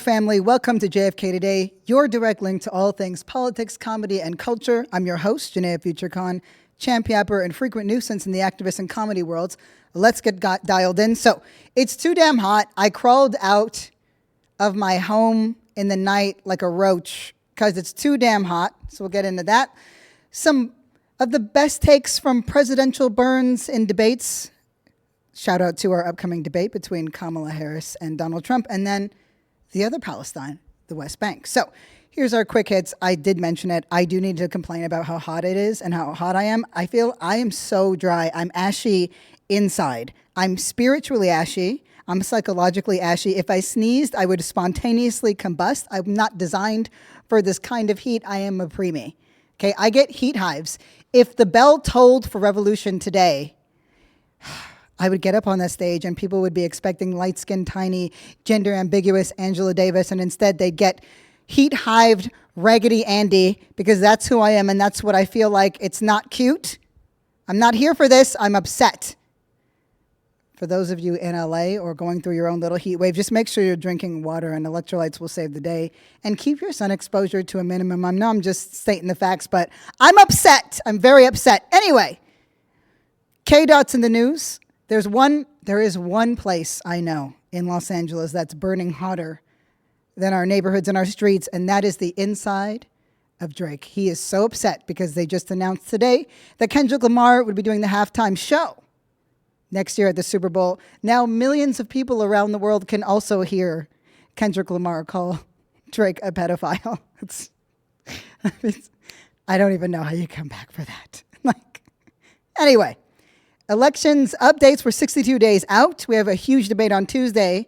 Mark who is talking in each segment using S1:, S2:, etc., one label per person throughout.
S1: family. Welcome to JFK Today, your direct link to all things politics, comedy, and culture. I'm your host, Janaya Future Khan, champ yapper and frequent nuisance in the activist and comedy worlds. Let's get dialed in. So it's too damn hot. I crawled out of my home in the night like a roach because it's too damn hot. So we'll get into that. Some of the best takes from presidential burns in debates. Shout out to our upcoming debate between Kamala Harris and Donald Trump, and then the other Palestine, the West Bank. So here's our quick hits. I did mention it. I do need to complain about how hot it is and how hot I am. I feel I am so dry. I'm ashy inside. I'm spiritually ashy. I'm psychologically ashy. If I sneezed, I would spontaneously combust. I'm not designed for this kind of heat. I am a preemie. Okay, I get heat hives. If the bell tolled for revolution today, I would get up on that stage and people would be expecting light-skinned, tiny, gender-ambiguous Angela Davis, and instead they'd get heat-hived Raggedy Andy, because that's who I am and that's what I feel like. It's not cute. I'm not here for this. I'm upset. For those of you in LA or going through your own little heat wave, just make sure you're drinking water, and electrolytes will save the day. And keep your sun exposure to a minimum. I know I'm just stating the facts, but I'm upset. I'm very upset. Anyway, K-Dot's in the news. There is one place I know in Los Angeles that's burning hotter than our neighborhoods and our streets, and that is the inside of Drake. He is so upset because they just announced today that Kendrick Lamar would be doing the halftime show next year at the Super Bowl. Now millions of people around the world can also hear Kendrick Lamar call Drake a pedophile. I don't even know how you come back for that. Anyway. Elections updates were 62 days out. We have a huge debate on Tuesday.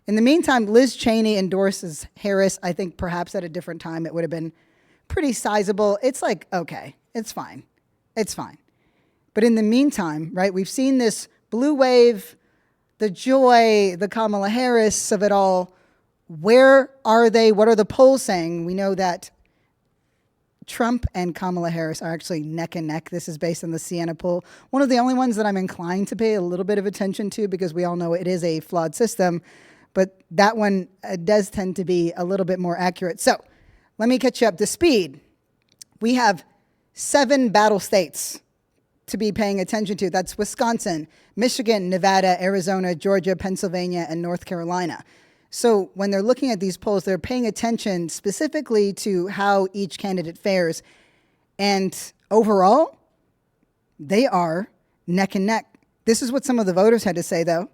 S1: In the meantime, Liz Cheney endorses Harris. I think perhaps at a different time it would have been pretty sizable. It's like, okay, it's fine. It's fine. But in the meantime, right, we've seen this blue wave, the joy, the Kamala Harris of it all. Where are they? What are the polls saying? We know that Trump and Kamala Harris are actually neck and neck. This is based on the Siena poll. One of the only ones that I'm inclined to pay a little bit of attention to, because we all know it is a flawed system, but that one does tend to be a little bit more accurate. So let me catch you up to speed. We have 7 battle states to be paying attention to. That's Wisconsin, Michigan, Nevada, Arizona, Georgia, Pennsylvania, and North Carolina. So when they're looking at these polls, they're paying attention specifically to how each candidate fares. And overall, they are neck and neck. This is what some of the voters had to say, though,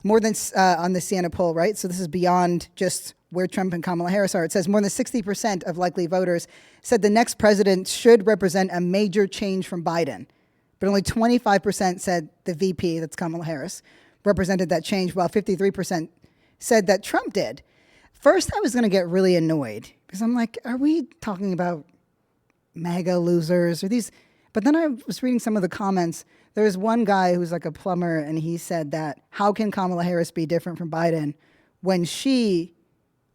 S1: more than on the Siena poll, right? So this is beyond just where Trump and Kamala Harris are. It says more than 60% of likely voters said the next president should represent a major change from Biden. But only 25% said the VP, that's Kamala Harris, represented that change, while 53% said that Trump did. First, I was going to get really annoyed because I'm like, are we talking about MAGA losers or these? But then I was reading some of the comments. There's one guy who's like a plumber, and he said that how can Kamala Harris be different from Biden when she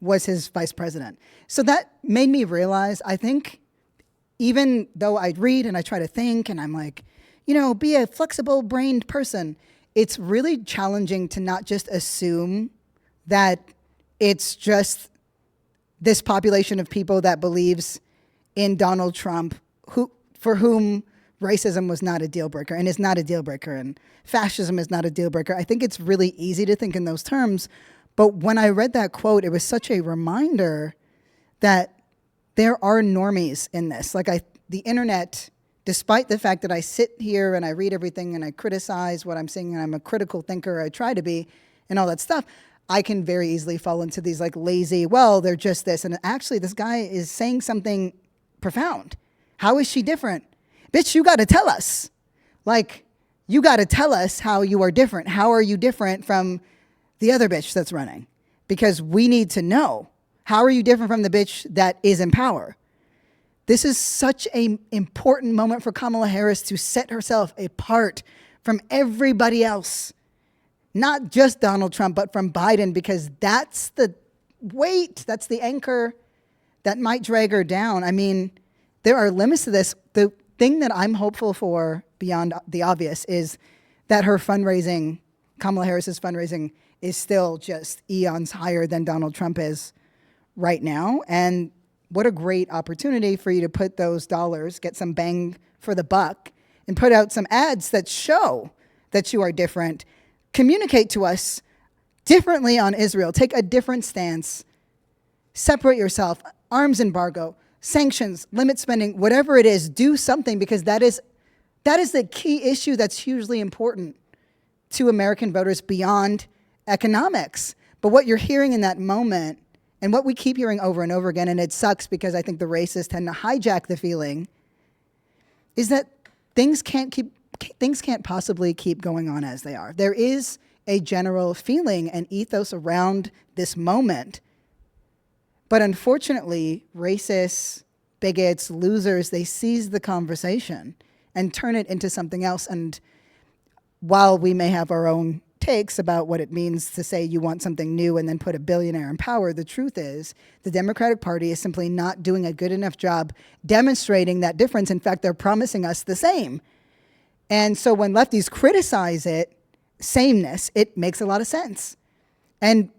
S1: was his vice president? So that made me realize, I think, even though I read and I try to think and I'm like, be a flexible brained person, it's really challenging to not just assume that it's just this population of people that believes in Donald Trump, for whom racism was not a deal breaker and is not a deal breaker, and fascism is not a deal breaker. I think it's really easy to think in those terms. But when I read that quote, it was such a reminder that there are normies in this. The internet, despite the fact that I sit here and I read everything and I criticize what I'm saying and I'm a critical thinker, I try to be, and all that stuff, I can very easily fall into these lazy, well, they're just this. And actually, this guy is saying something profound. How is she different? Bitch, you got to tell us. You got to tell us how you are different. How are you different from the other bitch that's running? Because we need to know. How are you different from the bitch that is in power? This is such an important moment for Kamala Harris to set herself apart from everybody else. Not just Donald Trump, but from Biden, because that's the weight, that's the anchor that might drag her down. I mean, there are limits to this. The thing that I'm hopeful for beyond the obvious is that her fundraising, Kamala Harris's fundraising, is still just eons higher than Donald Trump is right now. And what a great opportunity for you to put those dollars, get some bang for the buck, and put out some ads that show that you are different. Communicate to us differently on Israel. Take a different stance. Separate yourself. Arms embargo, sanctions, limit spending, whatever it is, do something, because that is the key issue that's hugely important to American voters beyond economics. But what you're hearing in that moment, and what we keep hearing over and over again, and it sucks because I think the racists tend to hijack the feeling, is that things can't possibly keep going on as they are. There is a general feeling and ethos around this moment. But unfortunately, racists, bigots, losers, they seize the conversation and turn it into something else. And while we may have our own takes about what it means to say you want something new and then put a billionaire in power, the truth is the Democratic Party is simply not doing a good enough job demonstrating that difference. In fact, they're promising us the same. And so when lefties criticize it, sameness, it makes a lot of sense. And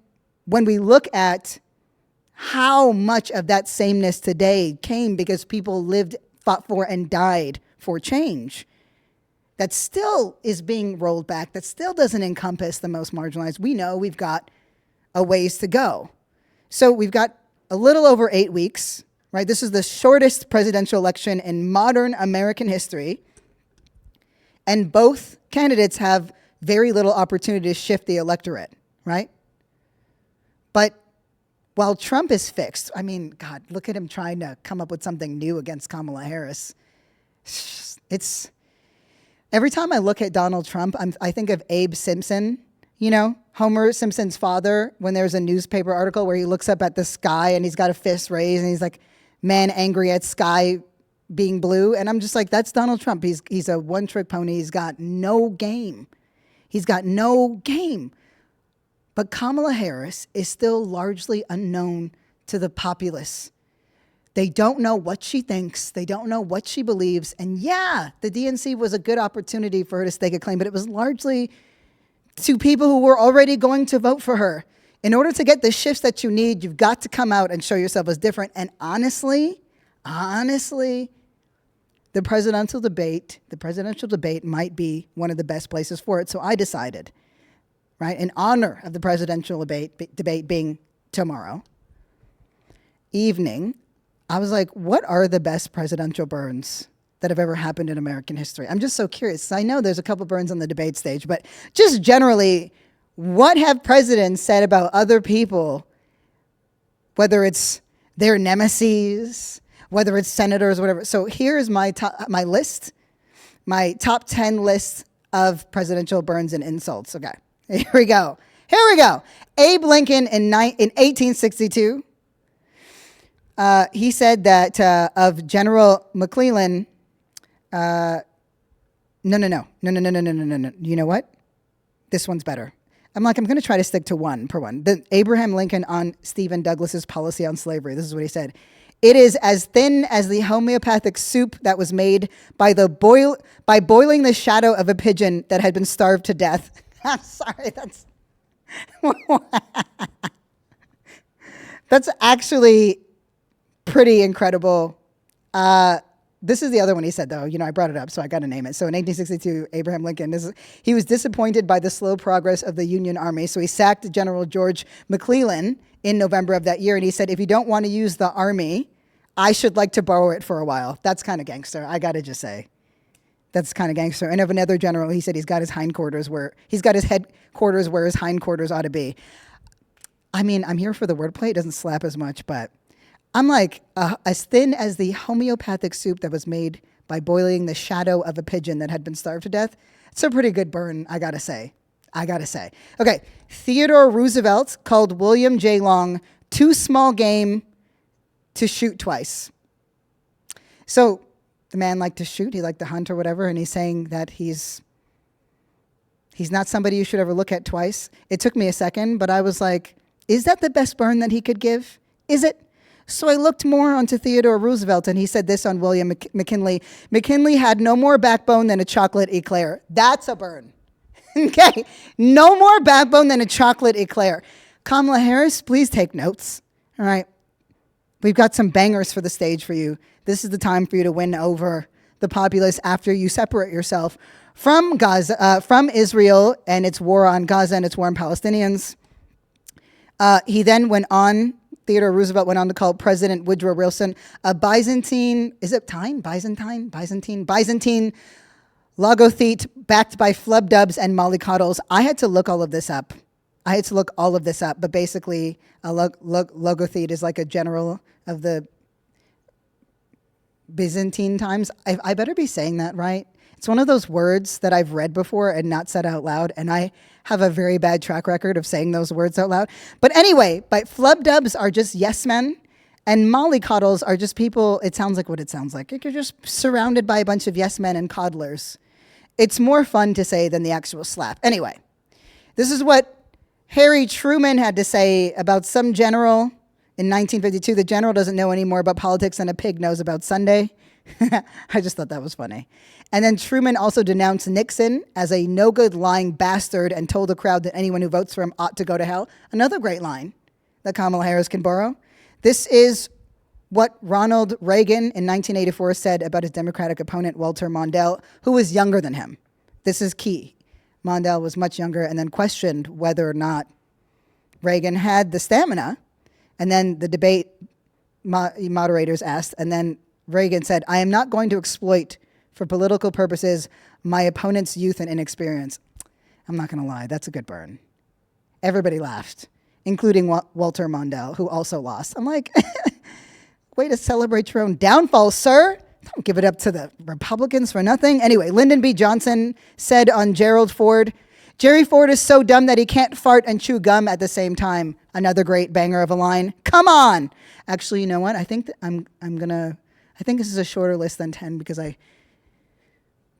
S1: when we look at how much of that sameness today came because people lived, fought for, and died for change, that still is being rolled back, that still doesn't encompass the most marginalized. We know we've got a ways to go. So we've got a little over 8 weeks, right? This is the shortest presidential election in modern American history. And both candidates have very little opportunity to shift the electorate, right? But while Trump is fixed, I mean, God, look at him trying to come up with something new against Kamala Harris. It's every time I look at Donald Trump, I think of Abe Simpson, you know, Homer Simpson's father, when there's a newspaper article where he looks up at the sky and he's got a fist raised and he's like, man angry at sky being blue. And I'm just like, that's Donald Trump. He's a one-trick pony. He's got no game. He's got no game. But Kamala Harris is still largely unknown to the populace. They don't know what she thinks. They don't know what she believes. And yeah, the DNC was a good opportunity for her to stake a claim, but it was largely to people who were already going to vote for her. In order to get the shifts that you need, you've got to come out and show yourself as different. And honestly, the presidential debate might be one of the best places for it. So I decided, right, in honor of the presidential debate being tomorrow evening, I was like, what are the best presidential burns that have ever happened in American history? I'm just so curious. I know there's a couple burns on the debate stage, but just generally, what have presidents said about other people, whether it's their nemesis, whether it's senators, whatever. So here's my top 10 list of presidential burns and insults. Okay, here we go. Abe Lincoln in 1862. He said that of General McClellan, no. You know what? This one's better. I'm going to try to stick to one per one. The Abraham Lincoln on Stephen Douglas's policy on slavery. This is what he said. It is as thin as the homeopathic soup that was made by boiling the shadow of a pigeon that had been starved to death. I'm sorry, that's actually pretty incredible. This is the other one he said, though. You know, I brought it up, so I got to name it. So in 1862, Abraham Lincoln, he was disappointed by the slow progress of the Union Army, so he sacked General George McClellan in November of that year, and he said, if you don't want to use the army, I should like to borrow it for a while. That's kind of gangster, I got to just say. That's kind of gangster. And of another general, he said he's got his headquarters where his hindquarters ought to be. I mean, I'm here for the wordplay. It doesn't slap as much, but I'm like, as thin as the homeopathic soup that was made by boiling the shadow of a pigeon that had been starved to death. It's a pretty good burn, I gotta say. Okay, Theodore Roosevelt called William J. Long too small game to shoot twice. So the man liked to shoot, he liked to hunt or whatever, and he's saying that he's not somebody you should ever look at twice. It took me a second, but I was like, is that the best burn that he could give? Is it? So I looked more onto Theodore Roosevelt, and he said this on William McKinley. McKinley had no more backbone than a chocolate eclair. That's a burn. Okay, no more backbone than a chocolate eclair. Kamala Harris, please take notes. All right, we've got some bangers for the stage for you. This is the time for you to win over the populace after you separate yourself from Gaza, from Israel and its war on Gaza and its war on Palestinians. He then went on, Theodore Roosevelt went on to call President Woodrow Wilson a Byzantine, is it time? Byzantine logothete backed by flub-dubs and mollycoddles. I had to look all of this up. But basically a logothete is like a general of the Byzantine times. I better be saying that right. It's one of those words that I've read before and not said out loud, and I have a very bad track record of saying those words out loud. But anyway, flub-dubs are just yes men, and mollycoddles are just people, it sounds like what it sounds like. You're just surrounded by a bunch of yes men and coddlers. It's more fun to say than the actual slap. Anyway, this is what Harry Truman had to say about some general in 1952. The general doesn't know any more about politics than a pig knows about Sunday. I just thought that was funny. And then Truman also denounced Nixon as a no-good lying bastard and told the crowd that anyone who votes for him ought to go to hell. Another great line that Kamala Harris can borrow. This is what Ronald Reagan in 1984 said about his Democratic opponent, Walter Mondale, who was younger than him. This is key. Mondale was much younger and then questioned whether or not Reagan had the stamina. And then the debate moderators asked, and then Reagan said, "I am not going to exploit for political purposes my opponent's youth and inexperience." I'm not going to lie, that's a good burn. Everybody laughed, including Walter Mondale, who also lost. I'm like, way to celebrate your own downfall, sir. Don't give it up to the Republicans for nothing. Anyway, Lyndon B. Johnson said on Gerald Ford, "Jerry Ford is so dumb that he can't fart and chew gum at the same time." Another great banger of a line. Come on. Actually, you know what? I think I think this is a shorter list than 10 because I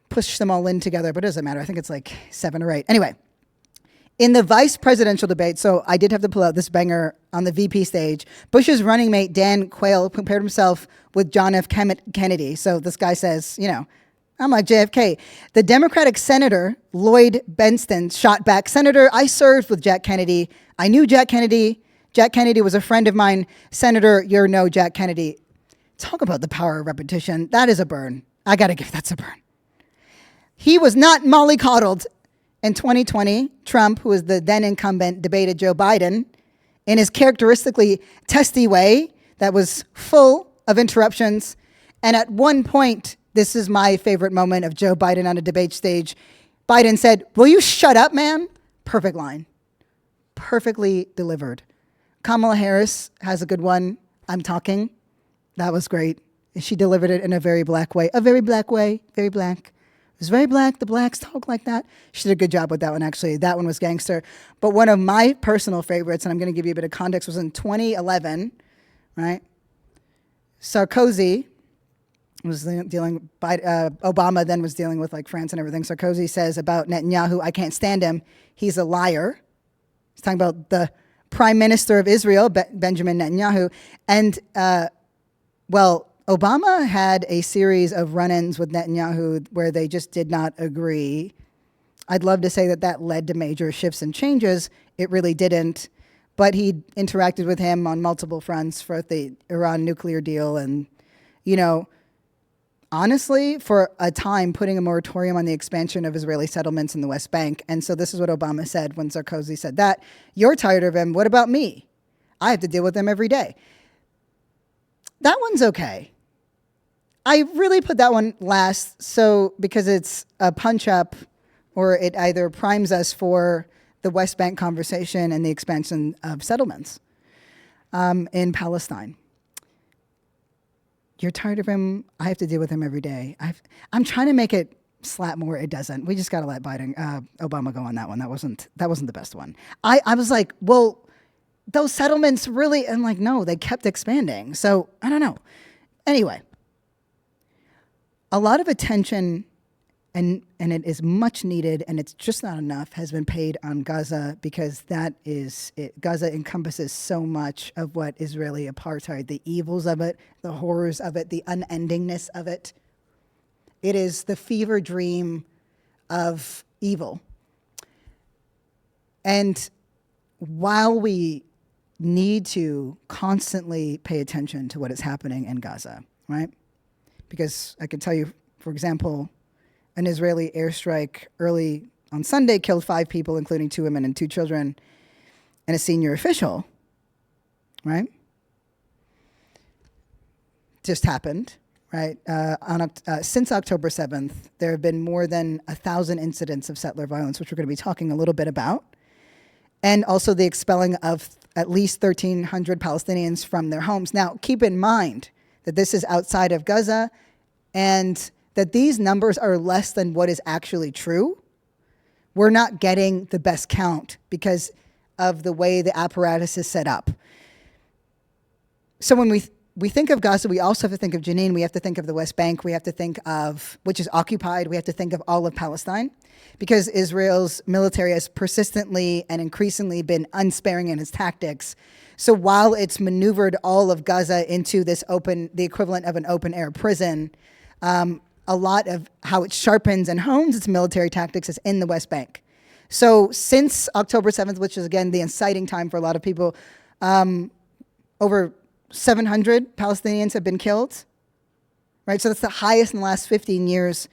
S1: pushed them all in together, but it doesn't matter. I think it's like 7 or 8. Anyway, in the vice presidential debate, so I did have to pull out this banger on the VP stage, Bush's running mate, Dan Quayle, compared himself with John F. Kennedy. So this guy says, I'm like JFK. The Democratic Senator, Lloyd Bentsen, shot back, "Senator, I served with Jack Kennedy. I knew Jack Kennedy. Jack Kennedy was a friend of mine. Senator, you're no Jack Kennedy." Talk about the power of repetition. That is a burn. I got to give that's a burn. He was not mollycoddled. In 2020, Trump, who was the then incumbent, debated Joe Biden in his characteristically testy way that was full of interruptions. And at one point, this is my favorite moment of Joe Biden on a debate stage, Biden said, "Will you shut up, man?" Perfect line. Perfectly delivered. Kamala Harris has a good one. "I'm talking." That was great. She delivered it in a very black way. A very black way. Very black. It was very black. The blacks talk like that. She did a good job with that one, actually. That one was gangster. But one of my personal favorites, and I'm going to give you a bit of context, was in 2011, right? Sarkozy was dealing, Obama then was dealing with like France and everything. Sarkozy says about Netanyahu, "I can't stand him. He's a liar." He's talking about the Prime Minister of Israel, Benjamin Netanyahu. And, Obama had a series of run-ins with Netanyahu where they just did not agree. I'd love to say that led to major shifts and changes. It really didn't. But he interacted with him on multiple fronts for the Iran nuclear deal and, honestly, for a time, putting a moratorium on the expansion of Israeli settlements in the West Bank. And so this is what Obama said when Sarkozy said that. "You're tired of him. What about me? I have to deal with him every day." That one's okay. I really put that one last because it's a punch-up or it either primes us for the West Bank conversation and the expansion of settlements in Palestine. You're tired of him. I have to deal with him every day. I'm trying to make it slap more. It doesn't. We just got to let Obama go on that one. That wasn't the best one. I was like, well, those settlements really, and like, no, they kept expanding. So I don't know. Anyway, a lot of attention, and it is much needed, and it's just not enough, has been paid on Gaza because that is it. Gaza encompasses so much of what Israeli apartheid, the evils of it, the horrors of it, the unendingness of it. It is the fever dream of evil. And while we need to constantly pay attention to what is happening in Gaza, right? Because I can tell you, for example, an Israeli airstrike early on Sunday killed 5 people, including 2 women and 2 children, and a senior official, right? Just happened, right? Since October 7th, there have been more than 1,000 incidents of settler violence, which we're going to be talking a little bit about, and also the expelling of at least 1,300 Palestinians from their homes. Now, keep in mind that this is outside of Gaza and that these numbers are less than what is actually true. We're not getting the best count because of the way the apparatus is set up. So when we think of Gaza, we also have to think of Jenin, we have to think of the West Bank, we have to think of, which is occupied, we have to think of all of Palestine, because Israel's military has persistently and increasingly been unsparing in its tactics. So while it's maneuvered all of Gaza into this the equivalent of an open air prison, a lot of how it sharpens and hones its military tactics is in the West Bank. So since October 7th, which is again the inciting time for a lot of people, over 700 Palestinians have been killed, right? So that's the highest in the last 15 years.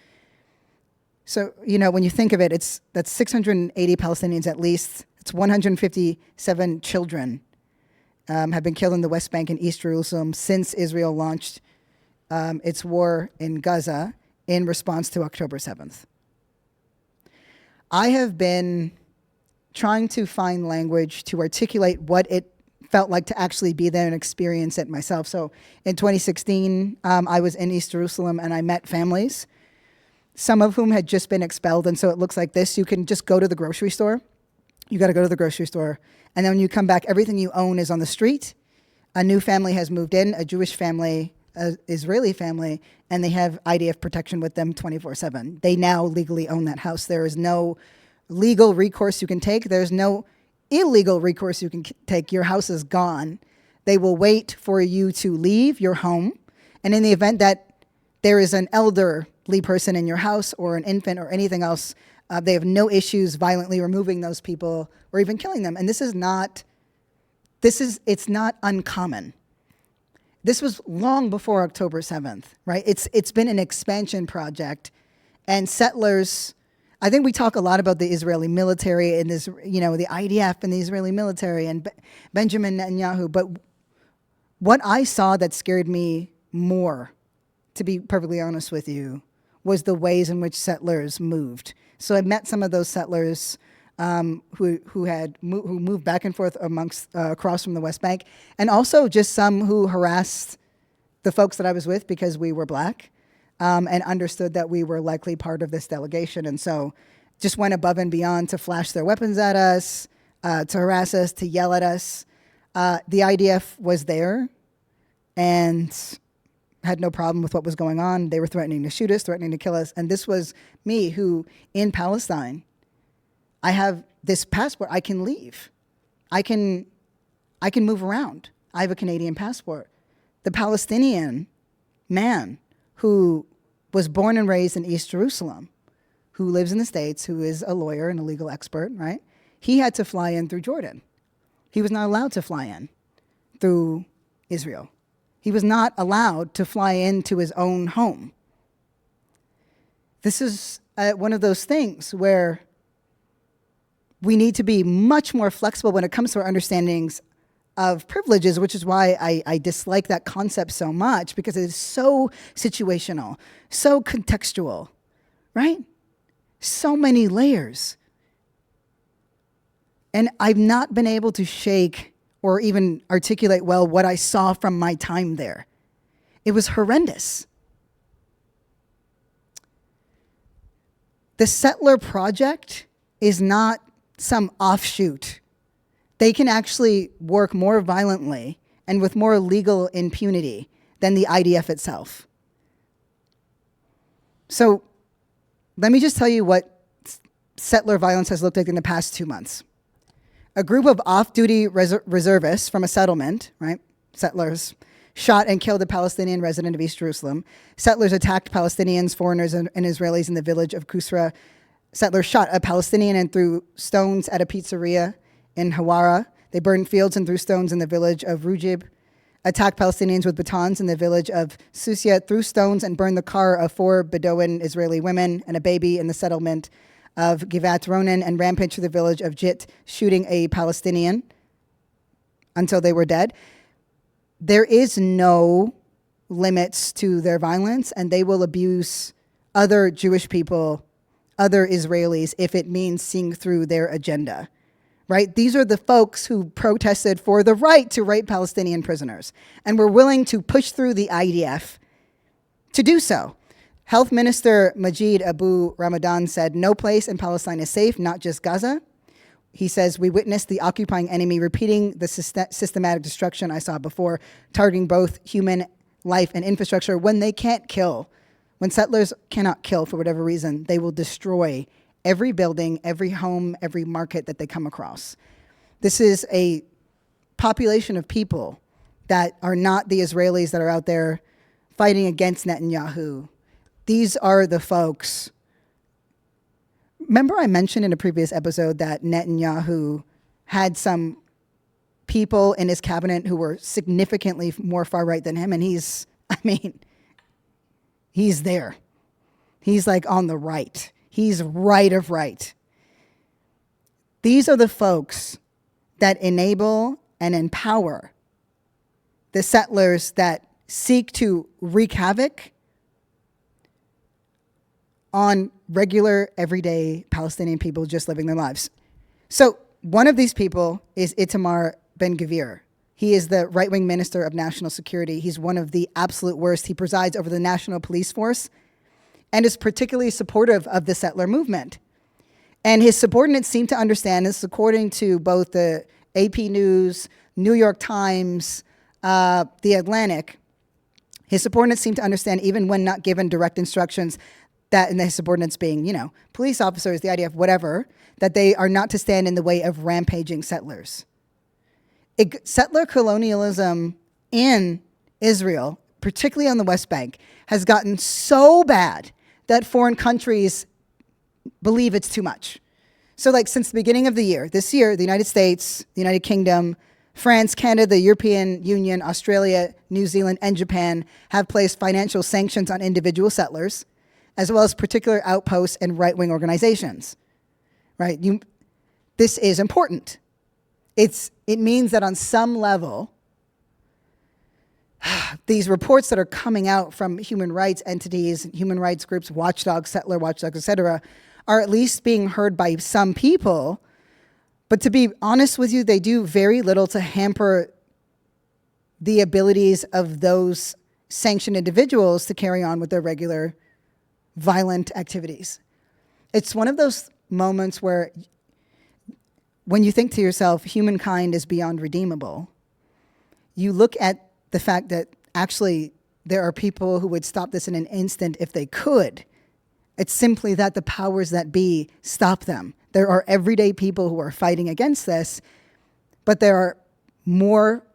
S1: So, when you think of it, that's 680 Palestinians at least. It's 157 children have been killed in the West Bank and East Jerusalem since Israel launched its war in Gaza in response to October 7th. I have been trying to find language to articulate what it felt like to actually be there and experience it myself. So in 2016, I was in East Jerusalem and I met families, some of whom had just been expelled. And so it looks like this. You can just go to the grocery store. You got to go to the grocery store. And then when you come back, everything you own is on the street. A new family has moved in, a Jewish family, an Israeli family, and they have IDF protection with them 24/7. They now legally own that house. There is no legal recourse you can take. There's no illegal recourse you can take. Your house is gone. They will wait for you to leave your home. And in the event that there is an elderly person in your house or an infant or anything else, they have no issues violently removing those people or even killing them. And it's not uncommon. This was long before October 7th, right? It's been an expansion project, and settlers, I think we talk a lot about the Israeli military and this, the IDF and the Israeli military and Benjamin Netanyahu, but what I saw that scared me more, to be perfectly honest with you, was the ways in which settlers moved. So I met some of those settlers who moved back and forth across from the West Bank, and also just some who harassed the folks that I was with because we were black, and understood that we were likely part of this delegation, and so just went above and beyond to flash their weapons at us, to harass us, to yell at us. The IDF was there and had no problem with what was going on. They were threatening to shoot us, threatening to kill us, and this was me who, in Palestine, I have this passport. I can leave. I can move around. I have a Canadian passport. The Palestinian man who was born and raised in East Jerusalem, who lives in the States, who is a lawyer and a legal expert, right? He had to fly in through Jordan. He was not allowed to fly in through Israel. He was not allowed to fly into his own home. This is one of those things where we need to be much more flexible when it comes to our understandings of privileges, which is why I dislike that concept so much, because it is so situational, so contextual, right? So many layers. And I've not been able to shake or even articulate well what I saw from my time there. It was horrendous. The settler project is not some offshoot. They can actually work more violently and with more legal impunity than the IDF itself. So let me just tell you what settler violence has looked like in the past 2 months. A group of off-duty reservists from a settlement, right, settlers, shot and killed a Palestinian resident of East Jerusalem. Settlers attacked Palestinians, foreigners, and Israelis in the village of Kusra settlers shot a Palestinian and threw stones at a pizzeria in Hawara. They burned fields and threw stones in the village of Rujib, attacked Palestinians with batons in the village of Susia, threw stones and burned the car of 4 Bedouin Israeli women and a baby in the settlement of Givat Ronan, and rampaged through the village of Jit, shooting a Palestinian until they were dead. There is no limits to their violence, and they will abuse other Jewish people, other Israelis, if it means seeing through their agenda, right? These are the folks who protested for the right to rape Palestinian prisoners and were willing to push through the IDF to do so. Health Minister Majid Abu Ramadan said, "No place in Palestine is safe, not just Gaza." He says, "We witnessed the occupying enemy repeating the systematic destruction I saw before, targeting both human life and infrastructure. When they can't kill, when settlers cannot kill for whatever reason, they will destroy every building, every home, every market that they come across." This is a population of people that are not the Israelis that are out there fighting against Netanyahu. These are the folks. Remember I mentioned in a previous episode that Netanyahu had some people in his cabinet who were significantly more far right than him, and he's there. He's like on the right. He's right of right. These are the folks that enable and empower the settlers that seek to wreak havoc on regular, everyday Palestinian people just living their lives. So one of these people is Itamar Ben-Gvir. He is the right-wing minister of national security. He's one of the absolute worst. He presides over the national police force and is particularly supportive of the settler movement. And his subordinates seem to understand this, according to both the AP News, New York Times, The Atlantic. His subordinates seem to understand, even when not given direct instructions, that, and his subordinates being, police officers, the IDF, whatever, that they are not to stand in the way of rampaging settlers. Settler colonialism in Israel, particularly on the West Bank, has gotten so bad that foreign countries believe it's too much. So since the beginning of the year, this year, the United States, the United Kingdom, France, Canada, the European Union, Australia, New Zealand, and Japan have placed financial sanctions on individual settlers, as well as particular outposts and right-wing organizations, right? This is important. It means that on some level, these reports that are coming out from human rights entities, human rights groups, watchdogs, settler watchdogs, et cetera, are at least being heard by some people. But to be honest with you, they do very little to hamper the abilities of those sanctioned individuals to carry on with their regular violent activities. It's one of those moments where when you think to yourself, humankind is beyond redeemable, you look at the fact that actually there are people who would stop this in an instant if they could. It's simply that the powers that be stop them. There are everyday people who are fighting against this, but there are more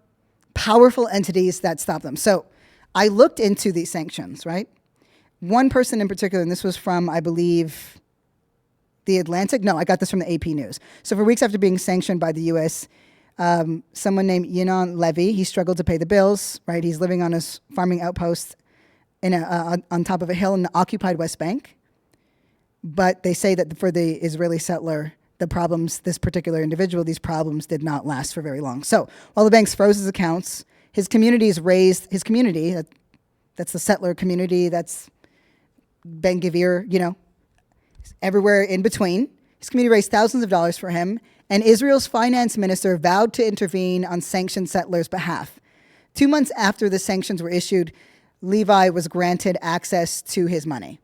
S1: powerful entities that stop them. So I looked into these sanctions, right? One person in particular, and this was from, I believe, The Atlantic. No, I got this from the AP News. So for weeks after being sanctioned by the U.S., someone named Yinon Levy, he struggled to pay the bills, right? He's living on his farming outpost on top of a hill in the occupied West Bank. But they say that for the Israeli settler, the problems, this particular individual, these problems did not last for very long. So while the banks froze his accounts, his communities raised, his community, that's the settler community, that's Ben-Gvir, everywhere in between. His community raised thousands of dollars for him, and Israel's finance minister vowed to intervene on sanctioned settlers' behalf. 2 months after the sanctions were issued, Levi was granted access to his money.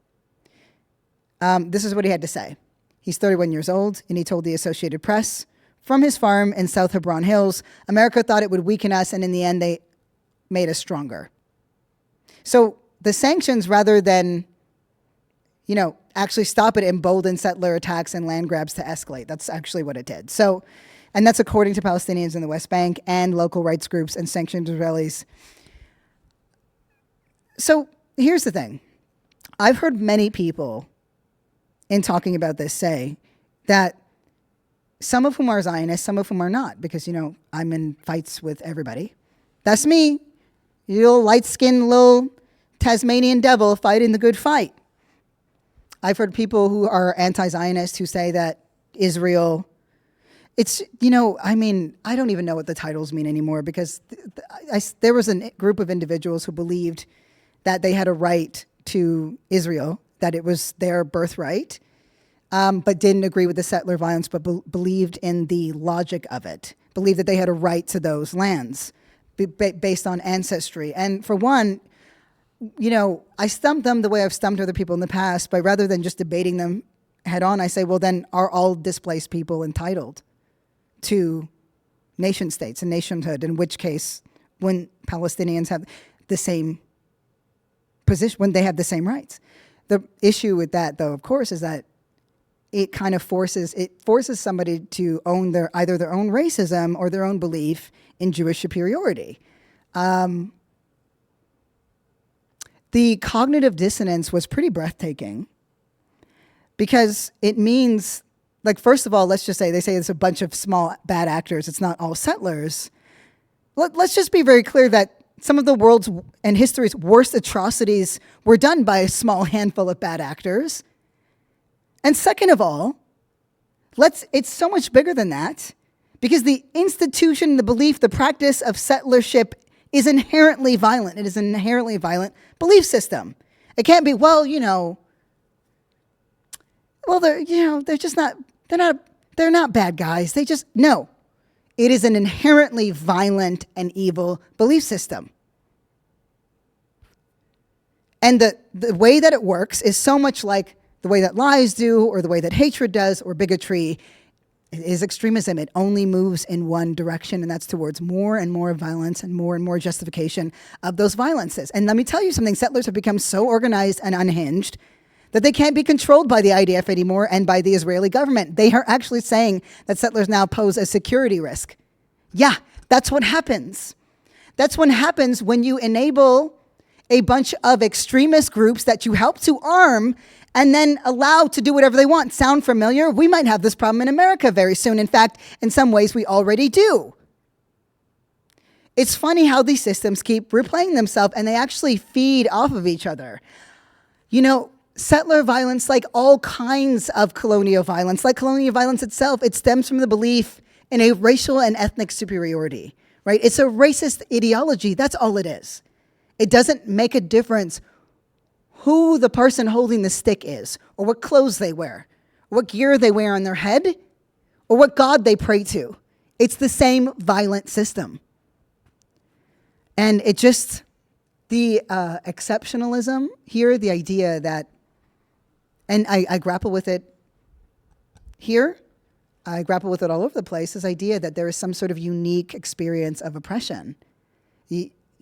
S1: This is what he had to say. He's 31 years old, and he told the Associated Press, "From his farm in South Hebron Hills, America thought it would weaken us, and in the end, they made us stronger." So the sanctions, rather than actually stop it, emboldened settler attacks and land grabs to escalate. That's actually what it did. So, and that's according to Palestinians in the West Bank and local rights groups and sanctioned Israelis. So here's the thing. I've heard many people in talking about this say that some of whom are Zionists, some of whom are not, because, I'm in fights with everybody. That's me, you little light-skinned little Tasmanian devil fighting the good fight. I've heard people who are anti-Zionist who say that Israel, I don't even know what the titles mean anymore, because there was a group of individuals who believed that they had a right to Israel, that it was their birthright, but didn't agree with the settler violence, but believed in the logic of it, believed that they had a right to those lands based on ancestry. And for one, I stumped them the way I've stumped other people in the past, but rather than just debating them head on, I say, well, then are all displaced people entitled to nation states and nationhood? In which case, when Palestinians have the same position, when they have the same rights. The issue with that, though, of course, is that it kind of forces somebody to own either their own racism or their own belief in Jewish superiority. The cognitive dissonance was pretty breathtaking, because it means, like, first of all, let's just say, they say it's a bunch of small bad actors. It's not all settlers. Let's just be very clear that some of the world's and history's worst atrocities were done by a small handful of bad actors. And second of all, it's so much bigger than that, because the institution, the belief, the practice of settlership is inherently violent. It is an inherently violent belief system. It can't be, they're not bad guys. No. It is an inherently violent and evil belief system. And the way that it works is so much like the way that lies do, or the way that hatred does, or bigotry. It is extremism. It only moves in one direction, and that's towards more and more violence and more justification of those violences. And let me tell you something, settlers have become so organized and unhinged that they can't be controlled by the IDF anymore and by the Israeli government. They are actually saying that settlers now pose a security risk. Yeah, that's what happens. That's what happens when you enable a bunch of extremist groups that you help to arm and then allow to do whatever they want. Sound familiar? We might have this problem in America very soon. In fact, in some ways, we already do. It's funny how these systems keep replaying themselves, and they actually feed off of each other. Settler violence, like all kinds of colonial violence, like colonial violence itself, it stems from the belief in a racial and ethnic superiority, right? It's a racist ideology. That's all it is. It doesn't make a difference who the person holding the stick is, or what clothes they wear, or what gear they wear on their head, or what God they pray to. It's the same violent system. And it just, the exceptionalism here, the idea that, and I grapple with it here, I grapple with it all over the place, this idea that there is some sort of unique experience of oppression.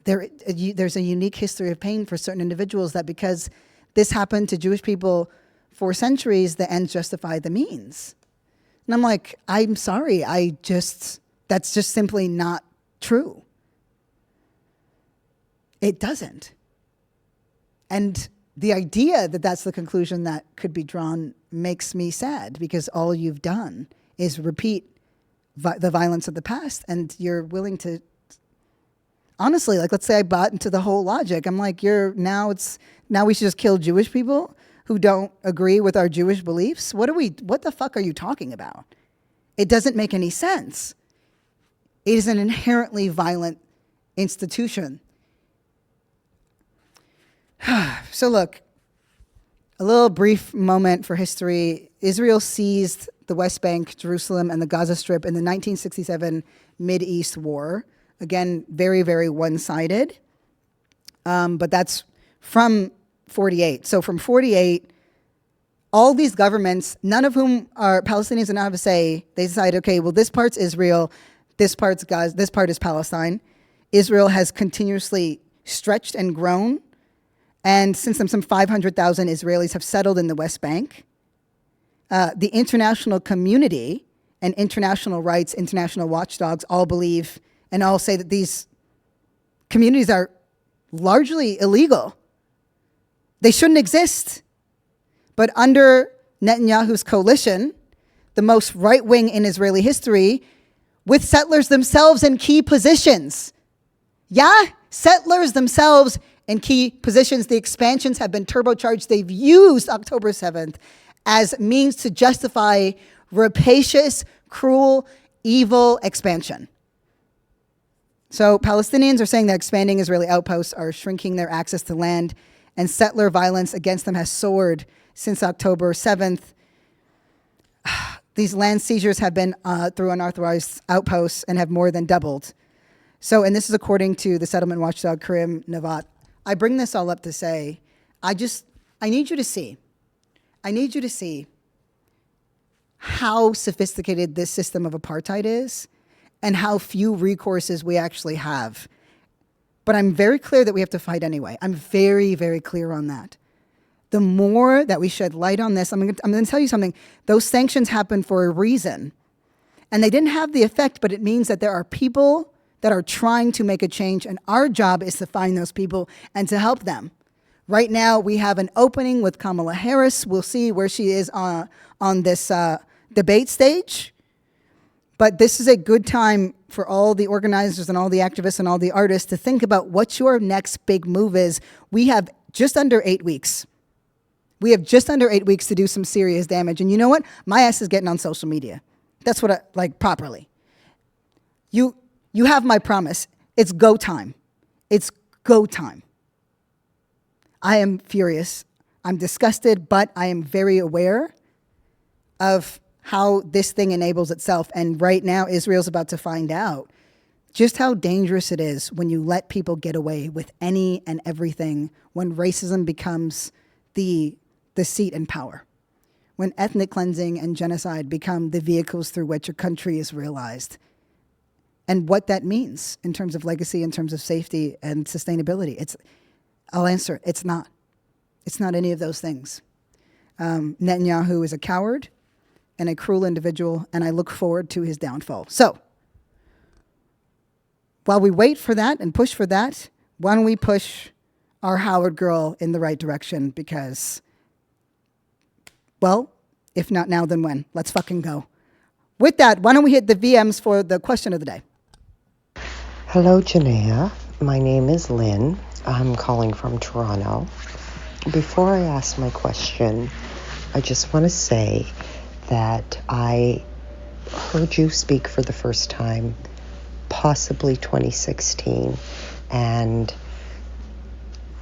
S1: There's a unique history of pain for certain individuals, that because this happened to Jewish people for centuries, the ends justify the means. And I'm like, I'm sorry, that's just simply not true. It doesn't. And the idea that that's the conclusion that could be drawn makes me sad, because all you've done is repeat the violence of the past, and you're willing to, honestly, like, let's say I bought into the whole logic. I'm like, now we should just kill Jewish people who don't agree with our Jewish beliefs? What the fuck are you talking about? It doesn't make any sense. It is an inherently violent institution. So look, a little brief moment for history. Israel seized the West Bank, Jerusalem, and the Gaza Strip in the 1967 Mideast War. Again, very, very one-sided. But that's from 48. So from 48, all these governments, none of whom are Palestinians and not have a say, they decide, okay, well, this part's Israel, this part's Gaza, this part is Palestine. Israel has continuously stretched and grown. And since then, some 500,000 Israelis have settled in the West Bank. The international community and international rights, international watchdogs all believe and all say that these communities are largely illegal. They shouldn't exist. But under Netanyahu's coalition, the most right-wing in Israeli history, with settlers themselves in key positions. Yeah, settlers themselves in key positions. The expansions have been turbocharged. They've used October 7th as means to justify rapacious, cruel, evil expansion. So Palestinians are saying that expanding Israeli outposts are shrinking their access to land, and settler violence against them has soared since October 7th. These land seizures have been through unauthorized outposts and have more than doubled. So, and this is according to the settlement watchdog Karim Navat. I bring this all up to say, I need you to see how sophisticated this system of apartheid is and how few recourses we actually have. But I'm very clear that we have to fight anyway. I'm very, very clear on that. The more that we shed light on this, I'm going to tell you something. Those sanctions happened for a reason. And they didn't have the effect, but it means that there are people that are trying to make a change, and our job is to find those people and to help them. Right now, we have an opening with Kamala Harris. We'll see where she is on this debate stage. But this is a good time for all the organizers and all the activists and all the artists to think about what your next big move is. We have just under 8 weeks. We have just under 8 weeks to do some serious damage. And you know what? My ass is getting on social media. That's what I like properly. You have my promise. It's go time. It's go time. I am furious. I'm disgusted, but I am very aware of how this thing enables itself. And right now, Israel's about to find out just how dangerous it is when you let people get away with any and everything, when racism becomes the seat in power, when ethnic cleansing and genocide become the vehicles through which a country is realized, and what that means in terms of legacy, in terms of safety and sustainability. I'll answer, it's not. It's not any of those things. Netanyahu is a coward and a cruel individual, and I look forward to his downfall. So, while we wait for that and push for that, why don't we push our Howard girl in the right direction? Because, well, if not now, then when? Let's fucking go. With that, why don't we hit the VMs for the question of the day?
S2: Hello, Janaya. My name is Lynn. I'm calling from Toronto. Before I ask my question, I just want to say that I heard you speak for the first time, possibly 2016, and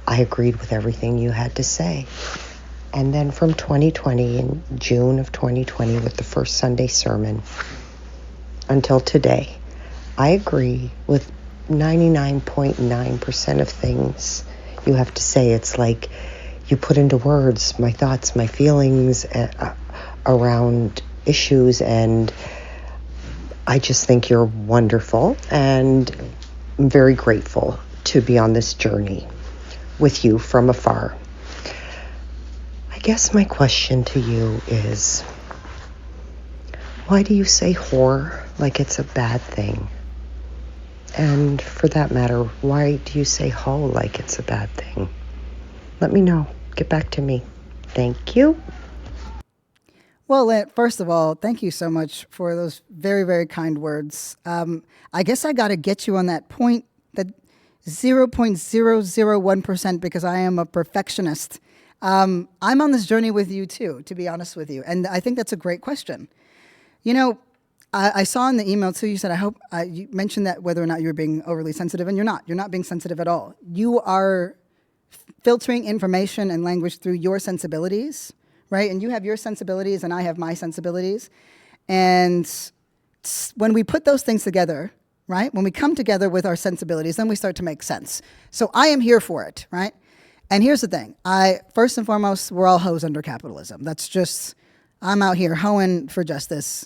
S2: I agreed with everything you had to say. And then from 2020, in June of 2020, with the first Sunday sermon, until today, I agree with 99.9% of things you have to say. It's like you put into words my thoughts, my feelings around issues, and I just think you're wonderful, and I'm very grateful to be on this journey with you from afar. I guess my question to you is, why do you say whore like it's a bad thing? And for that matter, why do you say hoe like it's a bad thing? Let me know. Get back to me. Thank you.
S1: Well, first of all, thank you so much for those very, very kind words. I guess I got to get you on that point, that 0.001%, because I am a perfectionist. I'm on this journey with you too, to be honest with you. And I think that's a great question. You know, I saw in the email too, you said, you mentioned that whether or not you were being overly sensitive, and you're not. You're not being sensitive at all. You are filtering information and language through your sensibilities, right? And you have your sensibilities and I have my sensibilities. And when we put those things together, right? When we come together with our sensibilities, then we start to make sense. So I am here for it, right? And here's the thing. First and foremost, we're all hoes under capitalism. That's just, I'm out here hoeing for justice,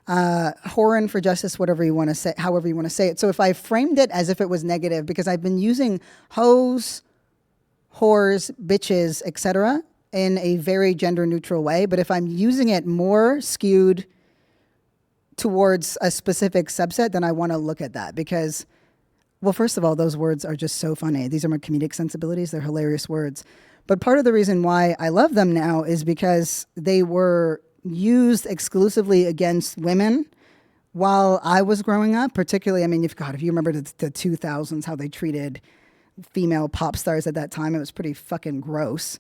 S1: whoring for justice, whatever you want to say, however you want to say it. So if I framed it as if it was negative, because I've been using hoes, whores, bitches, etc., in a very gender neutral way, but if I'm using it more skewed towards a specific subset, then I want to look at that because, well, first of all, those words are just so funny. These are my comedic sensibilities. They're hilarious words. But part of the reason why I love them now is because they were used exclusively against women while I was growing up. Particularly, I mean, if you remember the 2000s, how they treated female pop stars at that time, it was pretty fucking gross.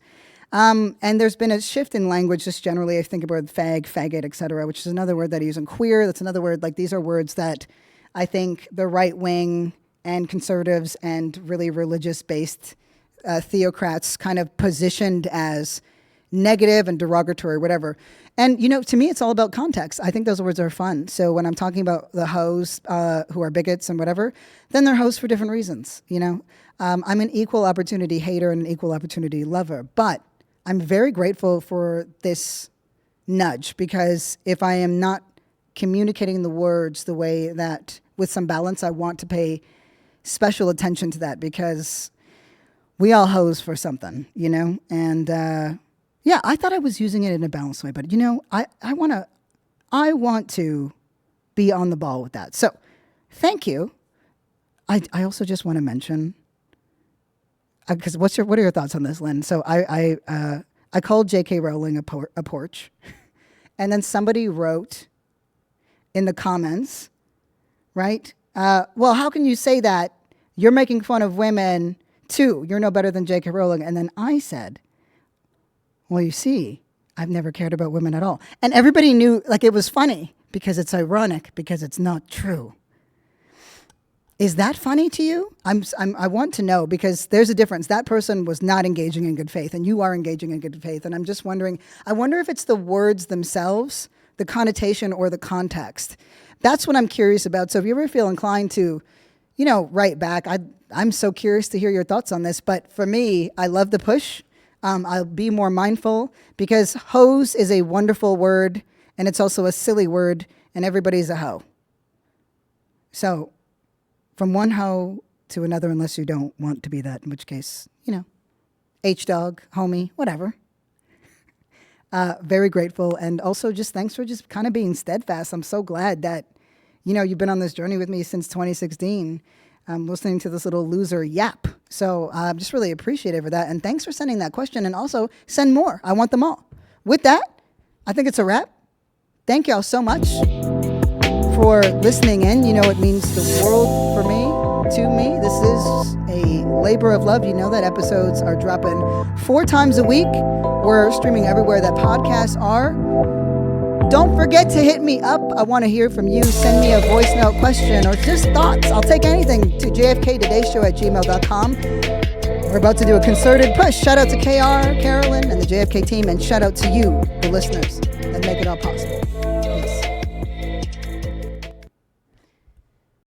S1: And there's been a shift in language just generally. I think about faggot, etc., which is another word that I use in queer. That's another word. Like, these are words that I think the right wing and conservatives and really religious-based theocrats kind of positioned as negative and derogatory, whatever. And, to me, it's all about context. I think those words are fun. So when I'm talking about the hoes who are bigots and whatever, then they're hoes for different reasons, I'm an equal opportunity hater and an equal opportunity lover. But I'm very grateful for this nudge, because if I am not communicating the words the way that, with some balance, I want to pay special attention to that, because we all hose for something, and I thought I was using it in a balanced way, but I want to be on the ball with that. So thank you. I also just want to mention, because what are your thoughts on this, Lynn? So I called J.K. Rowling a porch, and then somebody wrote in the comments, right? Well, how can you say that? You're making fun of women too. You're no better than J.K. Rowling. And then I said, well, you see, I've never cared about women at all. And everybody knew, like, it was funny because it's ironic, because it's not true. Is that funny to you? I want to know, because there's a difference. That person was not engaging in good faith, and you are engaging in good faith. And I'm just wondering, I wonder if it's the words themselves, the connotation, or the context. That's what I'm curious about. So if you ever feel inclined to, write back, I'm so curious to hear your thoughts on this. But for me, I love the push. I'll be more mindful, because hose is a wonderful word, and it's also a silly word, and everybody's a hoe. So from one hoe to another, unless you don't want to be that, in which case, H-dog, homie, whatever. Very grateful. And also just thanks for just kind of being steadfast. I'm so glad that, you've been on this journey with me since 2016. Listening to this little loser yap. So I'm just really appreciative of that. And thanks for sending that question. And also send more. I want them all. With that, I think it's a wrap. Thank y'all so much for listening in. It means the world for me, to me. This is a labor of love. That episodes are dropping 4 times a week. We're streaming everywhere that podcasts are. Don't forget to hit me up. I want to hear from you. Send me a voice note, question, or just thoughts. I'll take anything to jfktodayshow@gmail.com. We're about to do a concerted push. Shout out to KR, Carolyn, and the JFK team, and shout out to you, the listeners, that make it all possible.